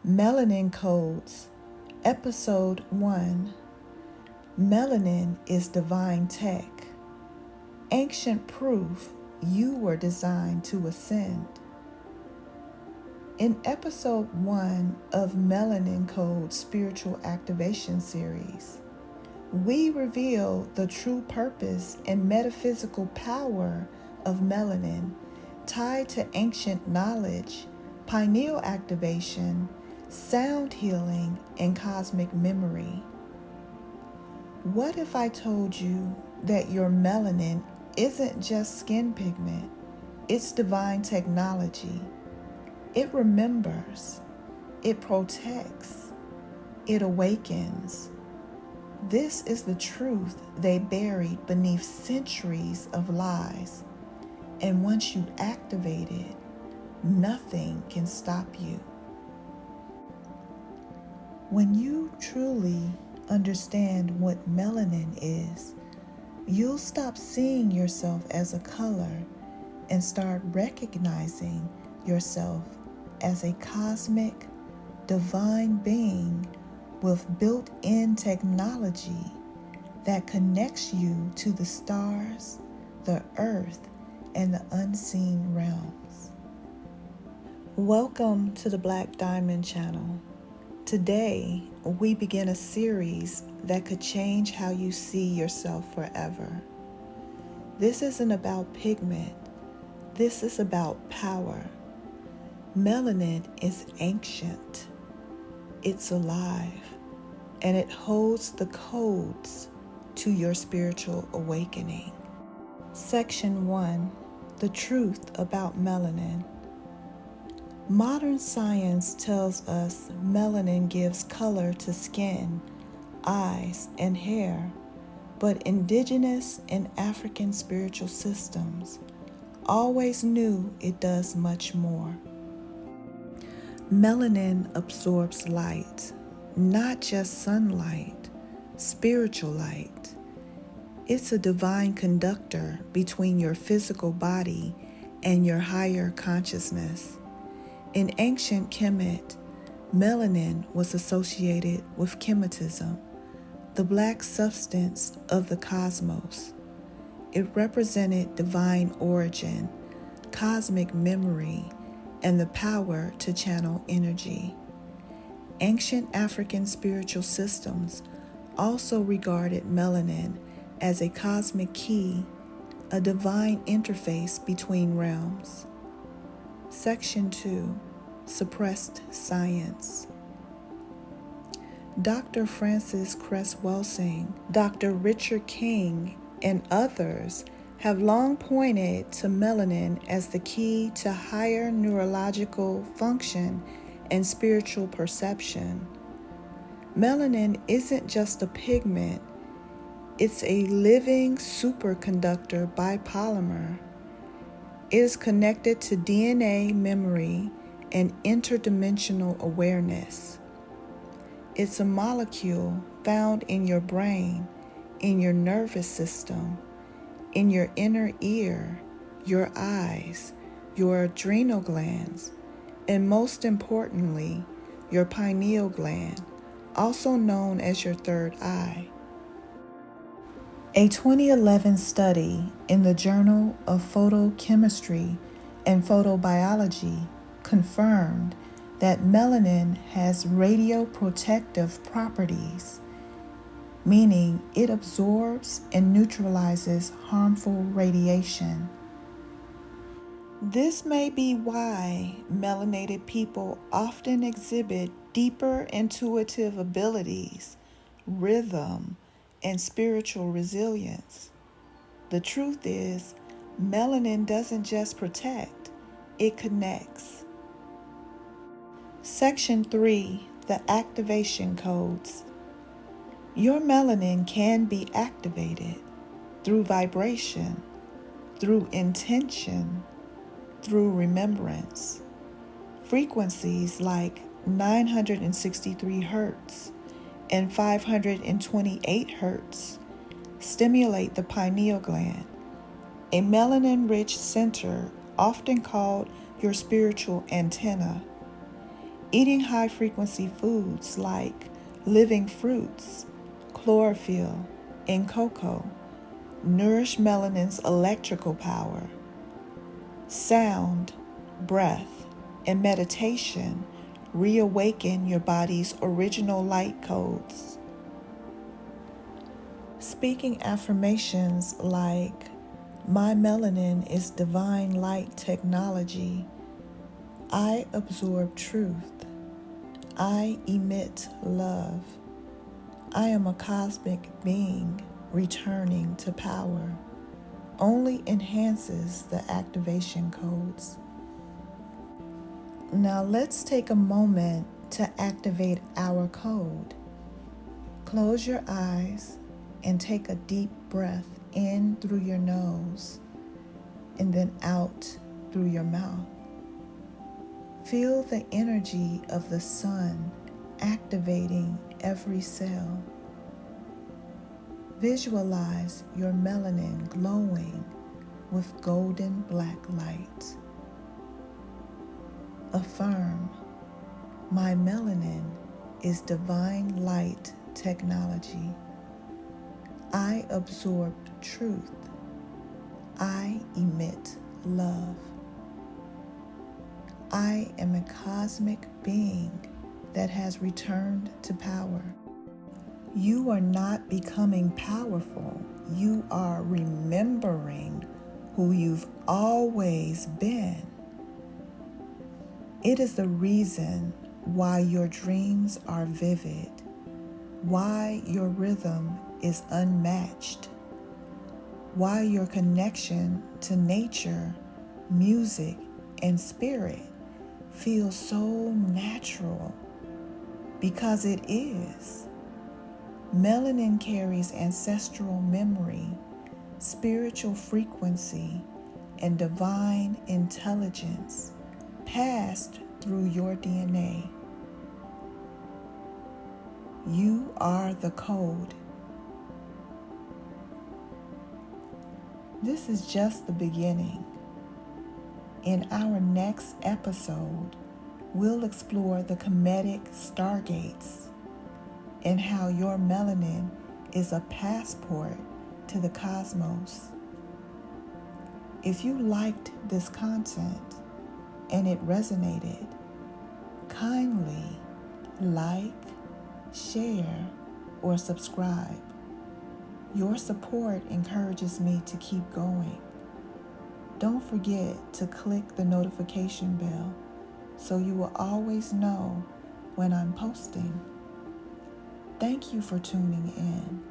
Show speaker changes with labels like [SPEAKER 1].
[SPEAKER 1] Melanin Codes, Episode 1. Melanin is divine tech. Ancient proof you were designed to ascend. In Episode 1 of Melanin Code Spiritual Activation Series, we reveal the true purpose and metaphysical power of melanin tied to ancient knowledge, pineal activation, sound healing, and cosmic memory. What if I told you that your melanin isn't just skin pigment, it's divine technology? It remembers, it protects, it awakens. This is the truth they buried beneath centuries of lies. And once you activate it, nothing can stop you. When you truly understand what melanin is, you'll stop seeing yourself as a color and start recognizing yourself as a cosmic, divine being with built-in technology that connects you to the stars, the earth, and the unseen realms. Welcome to the Black Diamond Channel. Today, we begin a series that could change how you see yourself forever. This isn't about pigment. This is about power. Melanin is ancient. It's alive, and it holds the codes to your spiritual awakening. Section 1. The truth about melanin. Modern science tells us melanin gives color to skin, eyes, and hair, but indigenous and African spiritual systems always knew it does much more. Melanin absorbs light, not just sunlight, spiritual light. It's a divine conductor between your physical body and your higher consciousness. In ancient Kemet, melanin was associated with chemetism, the black substance of the cosmos. It represented divine origin, cosmic memory, and the power to channel energy. Ancient African spiritual systems also regarded melanin as a cosmic key, a divine interface between realms. Section 2. Suppressed Science. Dr. Francis Cress Welsing, Dr. Richard King, and others have long pointed to melanin as the key to higher neurological function and spiritual perception. Melanin isn't just a pigment, it's a living superconductor bipolymer. It is connected to DNA memory and interdimensional awareness. It's a molecule found in your brain, in your nervous system, in your inner ear, your eyes, your adrenal glands, and most importantly, your pineal gland, also known as your third eye. A 2011 study in the Journal of Photochemistry and Photobiology confirmed that melanin has radioprotective properties, meaning it absorbs and neutralizes harmful radiation. This may be why melanated people often exhibit deeper intuitive abilities, rhythm, and spiritual resilience. The truth is, melanin doesn't just protect, it connects. Section 3. The Activation Codes. Your melanin can be activated through vibration, through intention, through remembrance. Frequencies like 963 Hz and 528 Hz stimulate the pineal gland, a melanin-rich center often called your spiritual antenna. Eating high-frequency foods like living fruits, chlorophyll, and cocoa nourish melanin's electrical power. Sound, breath, and meditation reawaken your body's original light codes. Speaking affirmations like, "My melanin is divine light technology. I absorb truth. I emit love. I am a cosmic being returning to power," only enhances the activation codes. Now let's take a moment to activate our code. Close your eyes and take a deep breath in through your nose and then out through your mouth. Feel the energy of the sun activating every cell. Visualize your melanin glowing with golden black light. Affirm, "My melanin is divine light technology. I absorb truth. I emit love. I am a cosmic being that has returned to power." You are not becoming powerful. You are remembering who you've always been. It is the reason why your dreams are vivid, why your rhythm is unmatched, why your connection to nature, music, and spirit feels so natural, because it is. Melanin carries ancestral memory, spiritual frequency, and divine intelligence passed through your DNA. You are the code. This is just the beginning. In our next episode, we'll explore the Kemetic stargates and how your melanin is a passport to the cosmos. If you liked this content and it resonated, kindly like, share, or subscribe. Your support encourages me to keep going. Don't forget to click the notification bell so you will always know when I'm posting. Thank you for tuning in.